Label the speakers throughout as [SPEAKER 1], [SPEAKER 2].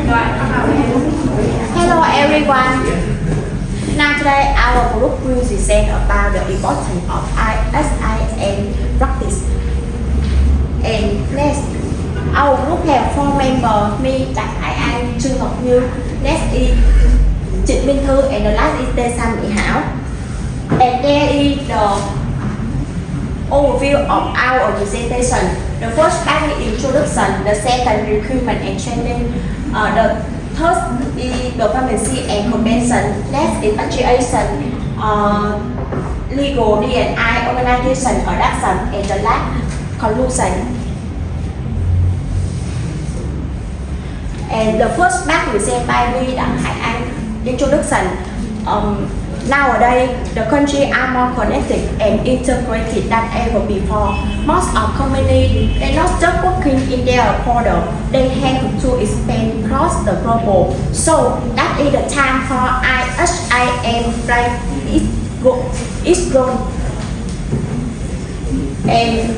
[SPEAKER 1] Hello everyone. Now today our group will present about the importance of IHRM practice. And next, our group have 4 members: me, Đặng, Trương, Ngọc. Next is Trịnh, Minh, and the last is Tsàn. And there is the overview of our presentation. The first part is introduction, the second recruitment and training, the third is the permanency and compensation, next is expatriation, legal D&I organization, adaptation, and the last conclusion. And the first part presented by me, Đặng, introduction. Nowadays, the countries are more connected and integrated than ever before. Most of companies, they're not just working in their border, they have to expand across the global. So that is the time for IHRM play its role. And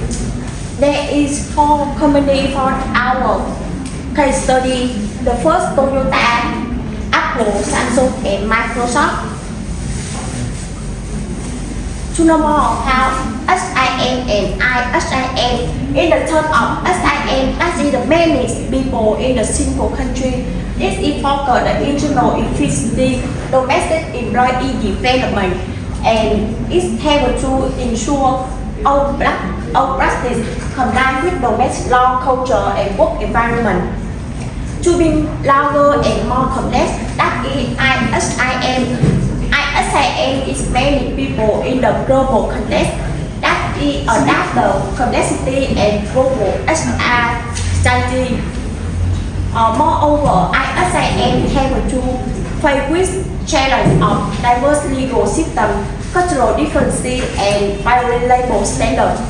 [SPEAKER 1] there is 4 companies for our case study. The first, Toyota, Apple, Samsung, and Microsoft. To know more how SIM and IHRM, in the term of SIM, that is the many people in the single country. This is focused on internal efficiency, domestic employee development, and it has to ensure all practice combined with domestic law, culture, and work environment. To be longer and more complex, that is IHRM. IHRM is many people in the global context that is adapt the complexity and global HR strategy. Moreover, IHRM have to face with challenge of diverse legal system, cultural differences, and bilateral standards.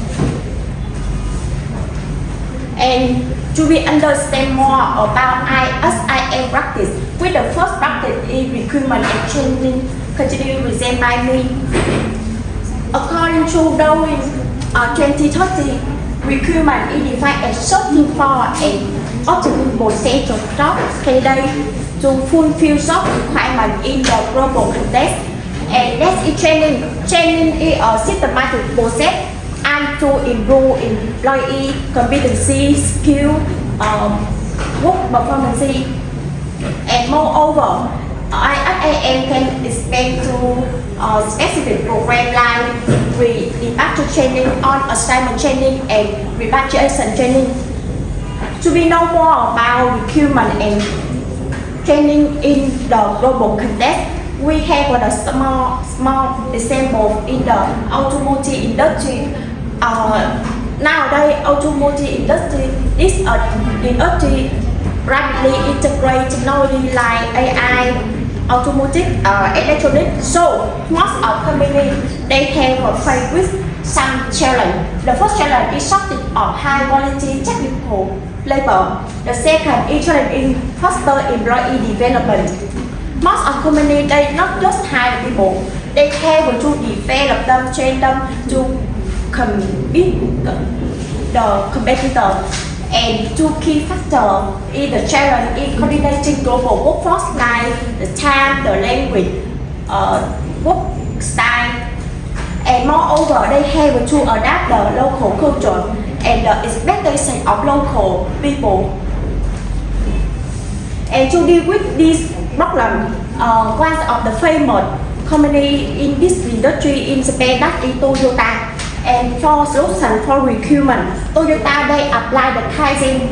[SPEAKER 1] And to be understand more about IHRM practice, with the first practice is recruitment and training, continue present by me. According to Darwin 2030, recruitment is defined as searching for an optimal potential job candidate to fulfill job requirements in the global context. And next is training. Training is a systematic process and to improve employee competency, skill, work performance. And moreover, IHRM can expand to specific program like departure training, on-assignment training, and repatriation training. To be know more about recruitment and training in the global context, we have a small example in the automotive industry. Nowadays, automotive industry is an industry rapidly integrate technology like AI, automotive, electronics. So most of companies, they have a face with some challenge. The first challenge is shortage of high quality technical labor. The second is challenge in faster employee development. Most of companies, they not just hire people, they have to develop them, train them to compete the competitor. And two key factors is the challenge in coordinating global workforce like the time, the language, work style. And moreover, they have to adapt the local culture and the expectation of local people. And to deal with this problem, one of the famous company in this industry in Japan, that is Toyota. And for solution for recruitment, Toyota, they apply the Kaizen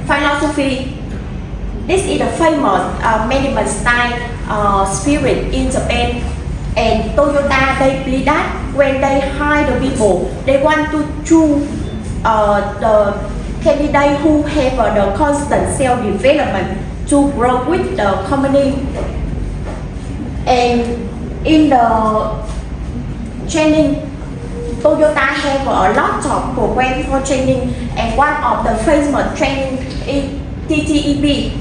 [SPEAKER 1] philosophy. This is the famous management style spirit in Japan. And Toyota, they believe that when they hire the people, they want to choose the candidate who have the constant self-development to grow with the company. And in the training, Toyota have a lot of programs for training, and one of the famous training is TTEP,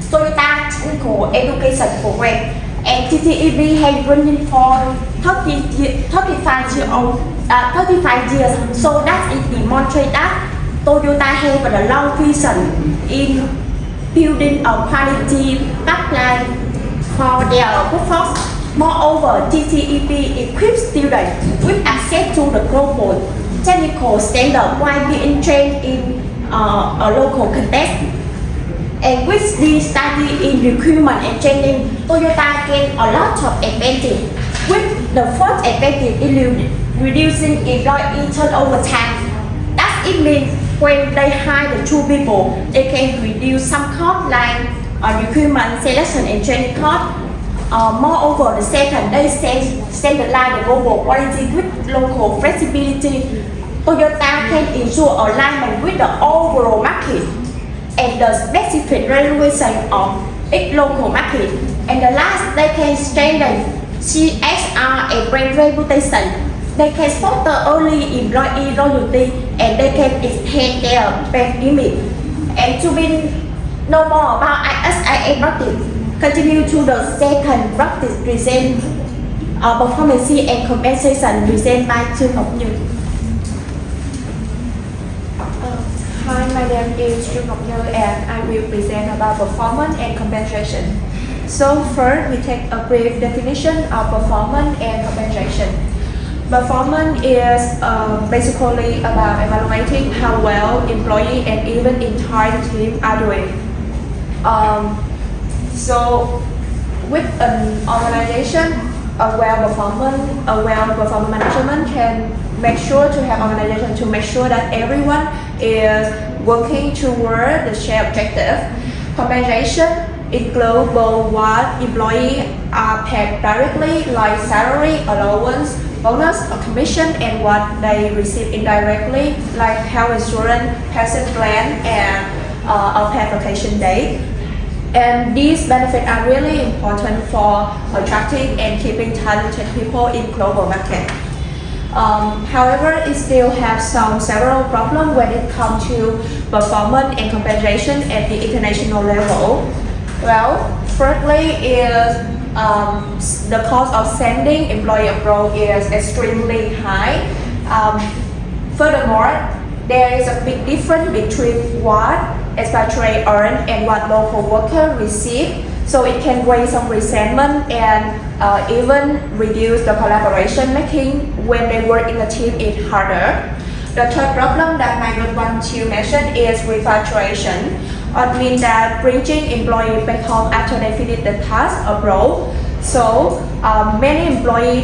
[SPEAKER 1] Toyota Technical Education Program. And TTEP has running for 35 years. So that it demonstrates that Toyota have a long vision in building a quality pipeline for their workforce. Moreover, TTEP equips students with access to the global technical standard while being trained in a local context. And with the study in recruitment and training, Toyota gained a lot of advantage. With the first advantage is reducing employee turnover time. That it means when they hire the two people, they can reduce some costs like recruitment, selection, and training costs. Moreover, the second, they standardize the global quality with local flexibility. Toyota can ensure alignment with the overall market and the specific regulation of each local market. And the last, they can strengthen CSR and brand reputation. They can foster early employee loyalty and they can extend their brand image. And to know more about IHRM practice, continue to the second practice present performance and compensation present by Trương Ngọc.
[SPEAKER 2] Hi, my name is Trương Ngọc and I will present about performance and compensation. So first, we take a brief definition of performance and compensation. Performance is basically about evaluating how well employee and even entire team are doing. So with an organization, a well-performance management can make sure to have organization to make sure that everyone is working toward the shared objective. Compensation includes both what employees are paid directly, like salary, allowance, bonus, or commission, and what they receive indirectly, like health insurance, pension plan, and a paid vacation day. And these benefits are really important for attracting and keeping talented people in global market. However, it still has several problems when it comes to performance and compensation at the international level. Well, firstly is the cost of sending employee abroad is extremely high. Furthermore, there is a big difference between what expatriate earn and what local worker receive, so it can raise some resentment and even reduce the collaboration, making when they work in a team it harder. The third problem that I would want to mention is repatriation. It means that bringing employees back home after they finish the task abroad. So many employees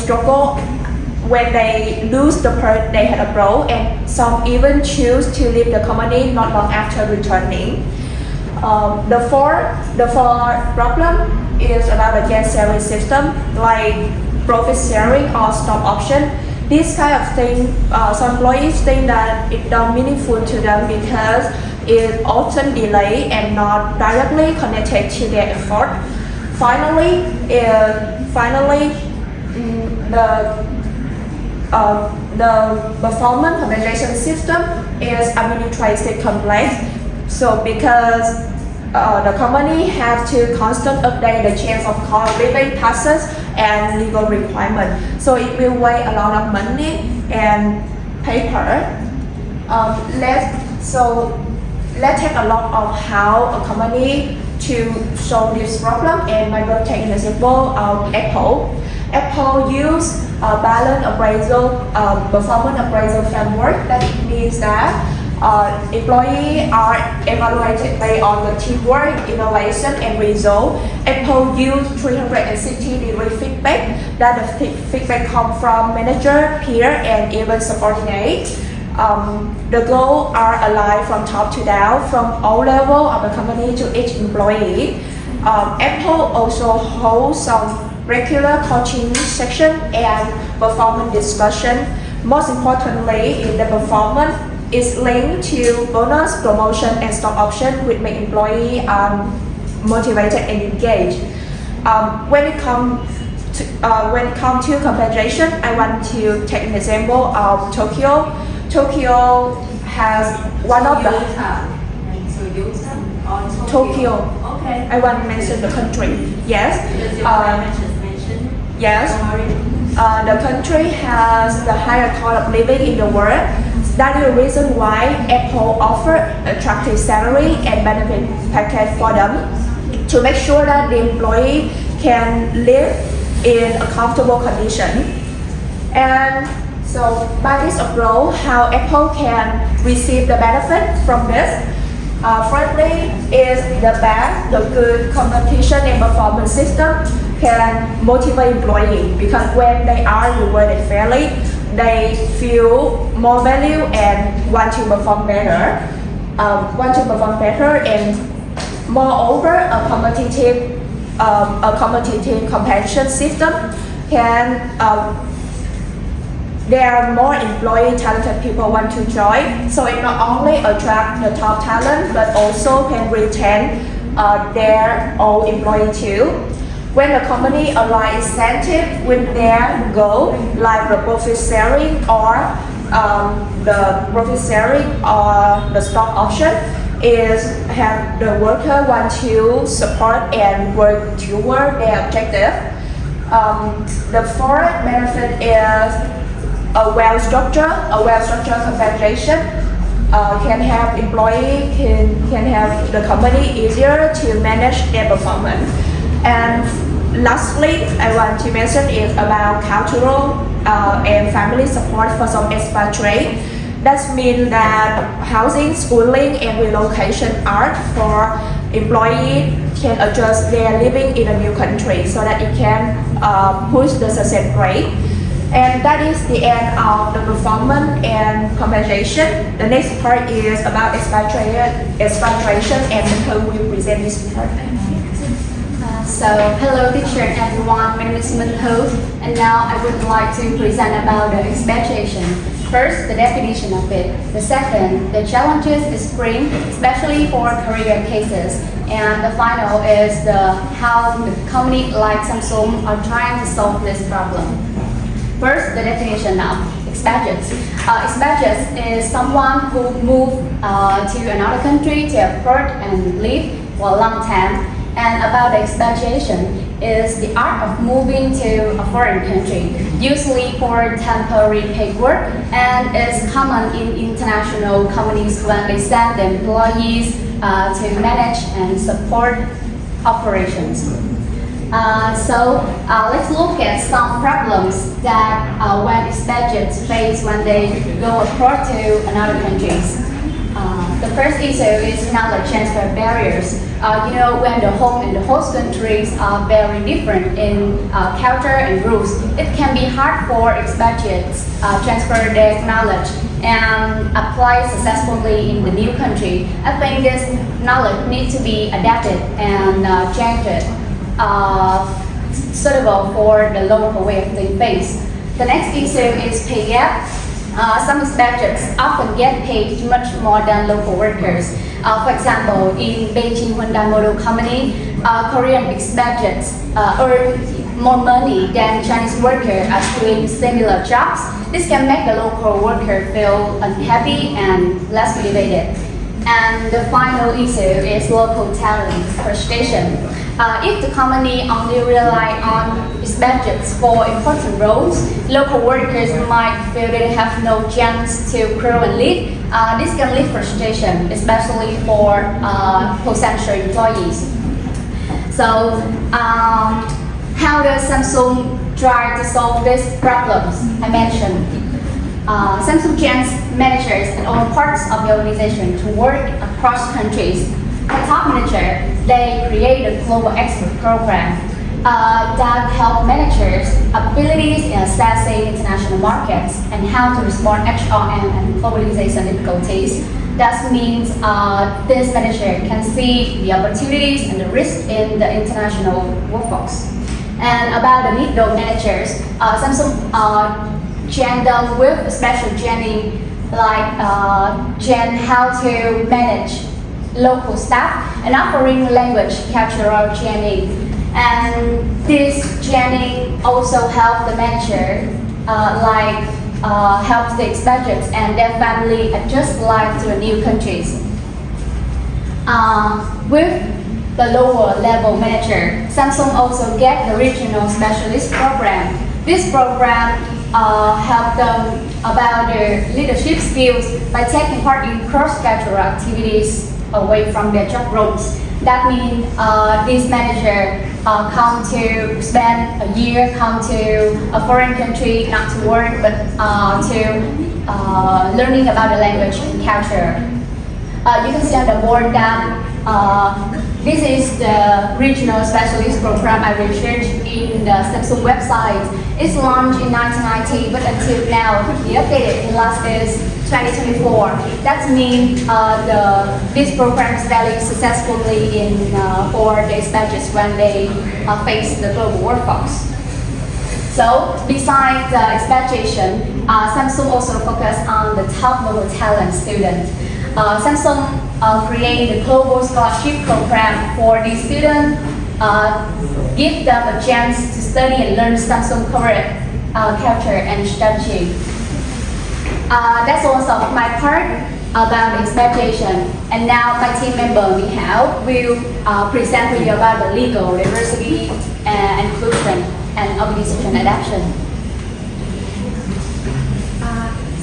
[SPEAKER 2] struggle when they lose the person they had abroad, and some even choose to leave the company not long after returning. The fourth problem is about the gain sharing system, like profit sharing or stock option. This kind of thing, some employees think that it's not meaningful to them because it often delayed and not directly connected to their effort. Finally, the performance compensation system is administratively complex. So because the company have to constantly update the change of cost of living, taxes, and legal requirements. So it will weigh a lot of money and paper. Let's take a look of how a company to solve this problem, and I will take an example of Apple. Apple use a balance appraisal, performance appraisal framework. That means that employees are evaluated based on the teamwork, innovation, and result. Apple use 360-degree feedback. That the feedback comes from manager, peer, and even subordinate. The goals are aligned from top to down, from all levels of the company to each employee. Apple also holds some regular coaching section and performance discussion. Most importantly, the performance is linked to bonus, promotion, and stock option, which make employees motivated and engaged. When it comes to compensation, I want to take an example of Tokyo. Tokyo has one of the Tokyo. Okay. I want to mention the country. Yes. Yes. The country has the highest cost of living in the world. That is the reason why Apple offered attractive salary and benefit package for them to make sure that the employee can live in a comfortable condition. And so by this approach, how Apple can receive the benefit from this, firstly is the best, the good competition and performance system can motivate employees, because when they are rewarded fairly, they feel more value and want to perform better. And moreover, a competitive compensation system can there are more employee talented people want to join, so it not only attract the top talent but also can retain their own employee too. When the company align incentive with their goal, like the profit sharing or the stock option, is have the worker want to support and work toward their objective. The fourth benefit is a well-structured compensation can help employee can help the company easier to manage their performance. And lastly, I want to mention is about cultural and family support for some expatriates. That means that housing, schooling, and relocation art for employees can adjust their living in a new country so that it can push the success rate. And that is the end of the performance and compensation. The next part is about expatriation, and Minh will present this part.
[SPEAKER 3] So, hello teacher and everyone, my name is Minh, and now I would like to present about the expatriation. First, the definition of it. The second, the challenges it brings, especially for career cases. And the final is how the company like Samsung are trying to solve this problem. First, the definition of expatriates. Expatriates is someone who moved to another country to work and live for a long time. And about the expatriation is the art of moving to a foreign country, usually for temporary paid work, and is common in international companies when they send their employees to manage and support operations. Let's look at some problems that when expatriates face when they go abroad to another countries. The first issue is knowledge transfer barriers. When the home and the host countries are very different in culture and rules, it can be hard for expatriates transfer their knowledge and apply successfully in the new country. I think this knowledge needs to be adapted and changed, suitable for the local way of doing things. The next issue is pay gap. Some expatriates often get paid much more than local workers. For example, in Beijing Hyundai Motor Company, Korean expatriates earn more money than Chinese workers are doing similar jobs. This can make the local worker feel unhappy and less motivated. And the final issue is local talent frustration. If the company only rely on expatriates for important roles, local workers might feel they have no chance to grow and lead. This can lead frustration, especially for potential employees. So, how does Samsung try to solve these problems I mentioned? Samsung trains managers in all parts of the organization to work across countries. For top manager, they create a global expert program that help managers abilities in assessing international markets and how to respond HRM and globalization difficulties. That means this manager can see the opportunities and the risks in the international workforce. And about the middle managers, Samsung train them with special training like train how to manage local staff and offering language cultural training. And this training also help the manager help the expatriates and their family adjust life to new countries. With the lower level manager, Samsung also get the regional specialist program. This program help them about their leadership skills by taking part in cross-cultural activities away from their job roles. That means this manager come to spend a year, come to a foreign country, not to work, but to learning about the language and culture. You can see on the board that this is the regional specialist program I researched in the Samsung website. It's launched in 1990, but until now, the updated in last is 2024. That means this program is valid successfully for the expatriates when they face the global workforce. So, besides expatriation, Samsung also focus on the top global talent students. Samsung created a global scholarship program for these students, give them a chance to study and learn Samsung corporate culture and strategy. That's also my part about expatriation. And now my team member Michal will present to you about the legal, diversity, and inclusion and organization adaptation.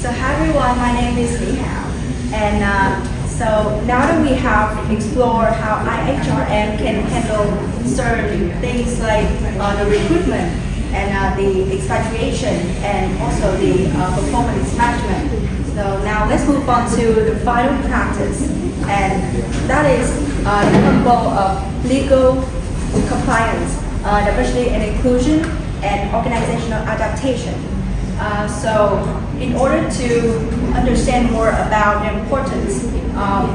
[SPEAKER 4] So hi everyone, my name is Michal. And so now that we have explored how IHRM can handle certain things like the recruitment and the expatriation and also the performance management. So now let's move on to the final practice, and that is the combo of legal compliance, diversity and inclusion, and organizational adaptation. So in order to understand more about the importance,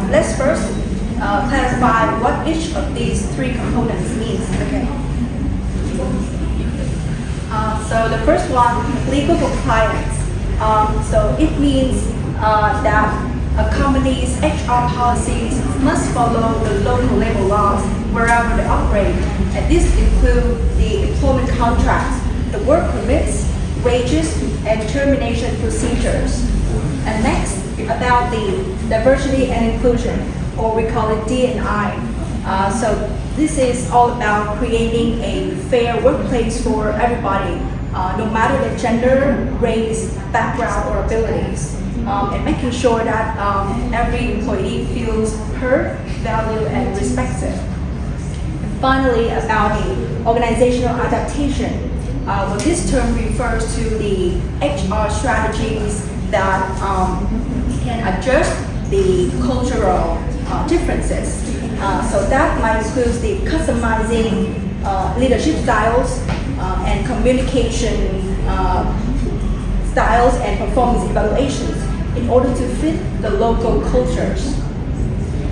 [SPEAKER 4] let's first clarify what each of these three components means. Okay. So the first one, legal compliance. So it means that a company's HR policies must follow the local labor laws wherever they operate, and this includes the employment contracts, the work permits, wages, and termination procedures. And next, about the diversity and inclusion, or we call it D&I. So this is all about creating a fair workplace for everybody, no matter the gender, race, background, or abilities, and making sure that every employee feels heard, valued, and respected. And finally, about the organizational adaptation. Well, this term refers to the HR strategies that can adjust the cultural differences. So that might include the customizing leadership styles and communication styles and performance evaluations in order to fit the local cultures.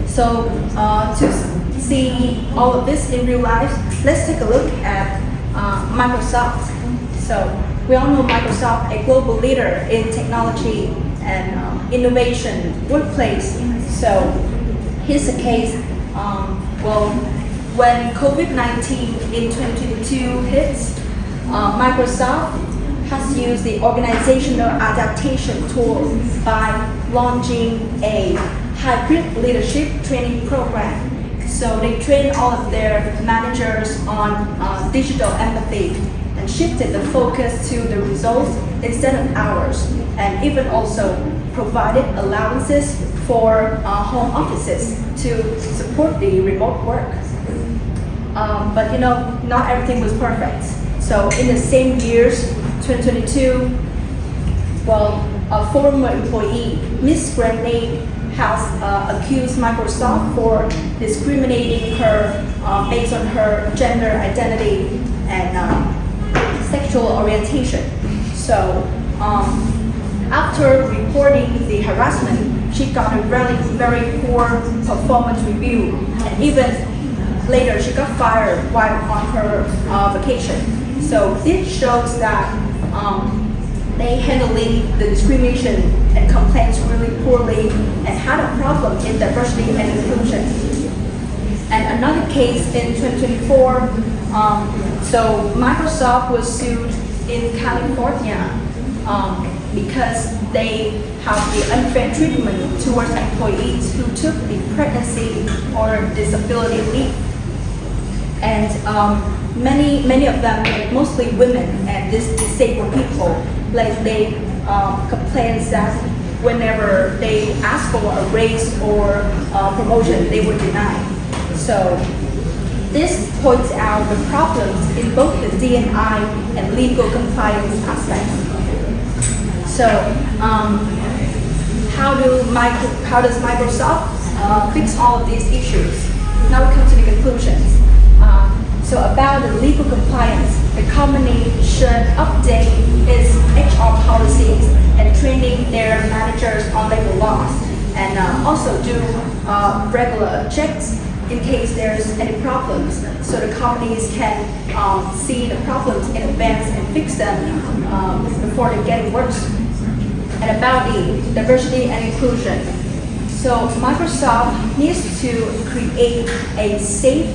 [SPEAKER 4] So to see all of this in real life, let's take a look at Microsoft. So we all know Microsoft, a global leader in technology and innovation workplace. So here's the case. Well, when COVID-19 in 2022 hits, Microsoft has used the organizational adaptation tool by launching a hybrid leadership training program. So they train all of their managers on digital empathy and shifted the focus to the results instead of hours, and even also provided allowances for home offices to support the remote work. But you know, not everything was perfect. So in the same years, 2022, well, a former employee, Miss Grenade, has accused Microsoft for discriminating her based on her gender identity and sexual orientation. So after reporting the harassment, she got a very poor performance review, and even later she got fired while on her vacation. So this shows that they handling the discrimination and complaints really poorly and had a problem in diversity and inclusion. And another case in 2024, so Microsoft was sued in California because they have the unfair treatment towards employees who took the pregnancy or disability leave. and many of them, like mostly women and disabled people, like they complain that whenever they ask for a raise or promotion, they were denied. So this points out the problems in both the D&I and legal compliance aspects. So how does Microsoft fix all of these issues? Now we come to the conclusions. So about the legal compliance, the company should update its HR policies and training their managers on labor laws, and also do regular checks in case there's any problems, so the companies can see the problems in advance and fix them before they get worse. And about the diversity and inclusion. So Microsoft needs to create a safe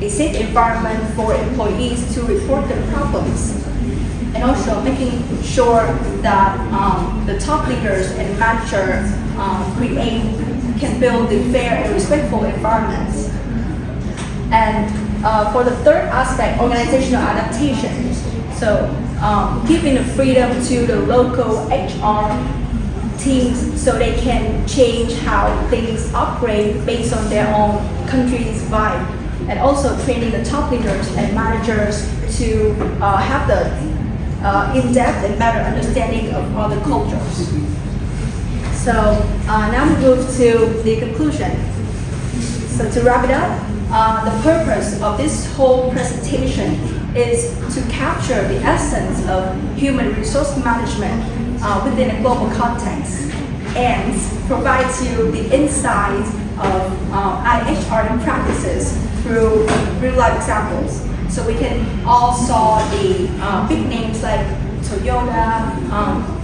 [SPEAKER 4] environment for employees to report their problems, and also making sure that the top leaders and manager can build a fair and respectful environment. And for the third aspect, organizational adaptation. So giving the freedom to the local HR teams so they can change how things operate based on their own country's vibe, and also training the top leaders and managers to have the in-depth and better understanding of other cultures. So now we move to the conclusion. So to wrap it up, the purpose of this whole presentation is to capture the essence of human resource management within a global context, and provides you the insights of IHRM practices through real-life examples. So we can all saw the big names like Toyota,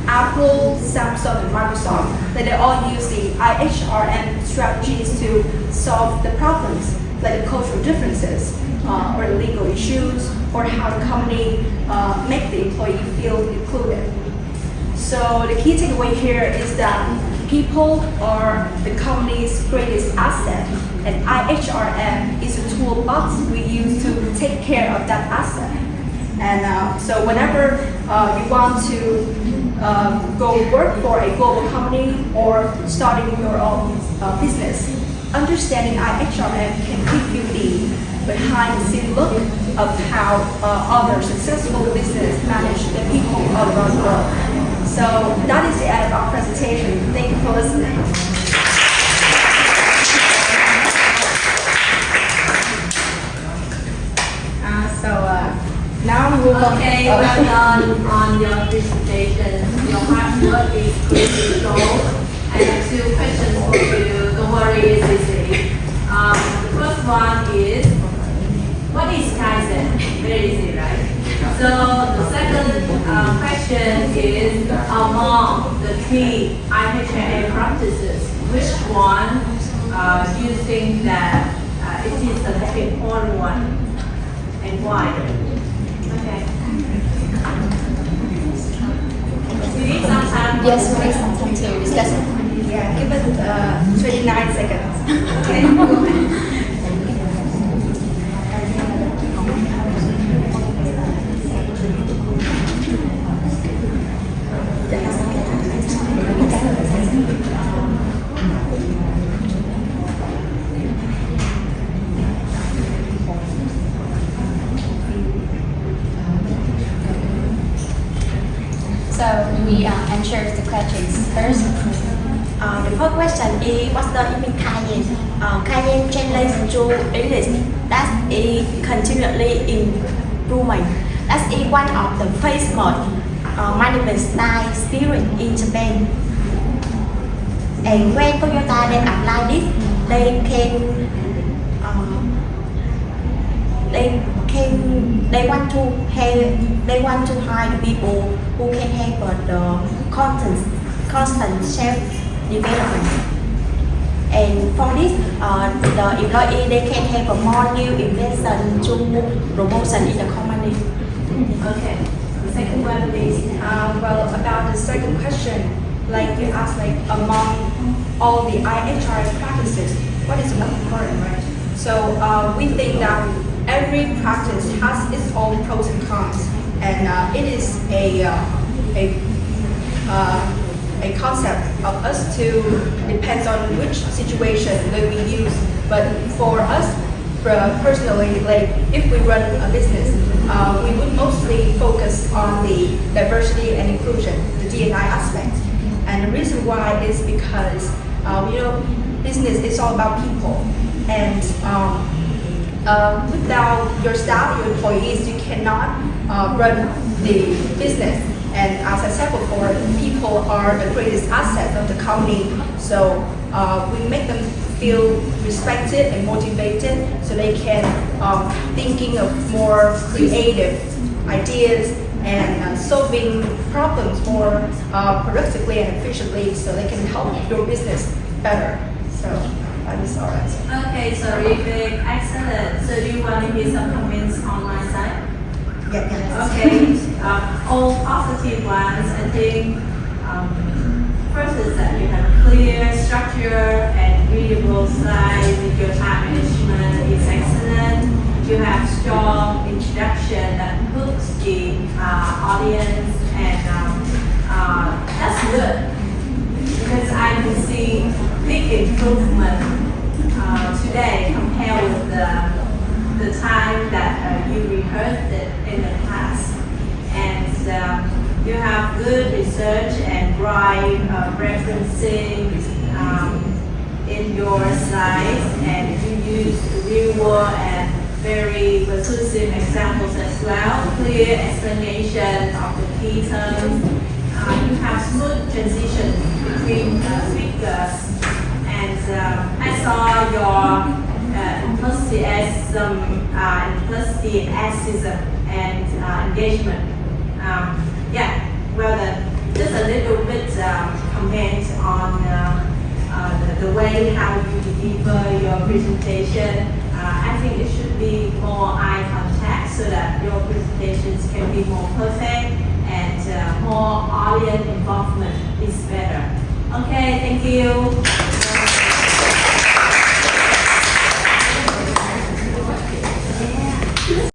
[SPEAKER 4] Apple, Samsung, and Microsoft, that they all use the IHRM strategies to solve the problems, like the cultural differences, or the legal issues, or how the company make the employee feel included. So the key takeaway here is that people are the company's greatest asset, and IHRM is a toolbox we use to take care of that asset. And so whenever you want to go work for a global company or starting your own business, understanding IHRM can give you the behind-the-scenes look of how other successful business manage their people all around the world. So that is the end of our presentation. Thank you for listening. Now we move on.
[SPEAKER 5] Okay, well done on your presentation. Your hard work is critical. I have two questions for you. Don't worry, it's easy. The first one is, what is Kaizen? Very easy, right? So the second question is, among the three IHRM practices, which one do you think that it is the most important one, and why? Okay. We need some time.
[SPEAKER 3] Yes, we need some time to discuss it.
[SPEAKER 4] Yeah, give it 29 seconds.
[SPEAKER 5] Okay, go ahead.
[SPEAKER 3] So we answer the questions first.
[SPEAKER 1] The first question is, what's the meaning Kaizen? Kaizen translates to English that is continually improvement. That is one of the famous management style spirit in Japan. And when Toyota they apply this, they want to hire the people who can help the constant self-development. And for this, the employee they can have a more new invention to promotion in the company.
[SPEAKER 5] Okay. The second one, please.
[SPEAKER 4] Well, about the second question, like you asked, like among all the IHRM practices, what is most important, right? So we think that every practice has its own pros and cons, and it is a concept of us to depends on which situation that we use. But for us personally, like if we run a business, we would mostly focus on the diversity and inclusion, the D&I aspect. And the reason why is because business is all about people, and without your staff, your employees, you cannot run the business. And as I said before, people are the greatest asset of the company. So we make them feel respected and motivated, so they can thinking of more creative ideas and solving problems more productively and efficiently, so they can help your business better. So that is our answer.
[SPEAKER 5] Okay, so Vivek, excellent. So do you want to hear some comments on my side?
[SPEAKER 4] Yeah.
[SPEAKER 5] Okay, all positive ones. I think first is that you have clear structure and readable slide with your time management is excellent. You have strong introduction that hooks the audience, and that's good because I can see big improvement today compared with the time that you rehearsed it in the past. And you have good research and right referencing in your slides, and you use real world and very persuasive examples as well, clear explanation of the key terms. You have smooth transition between speakers, and I saw your enthusiasm and engagement. Well done. Just a little bit comment on the way how you deliver your presentation. I think it should be more eye contact so that your presentations can be more perfect, and more audience involvement is better. Okay, thank you.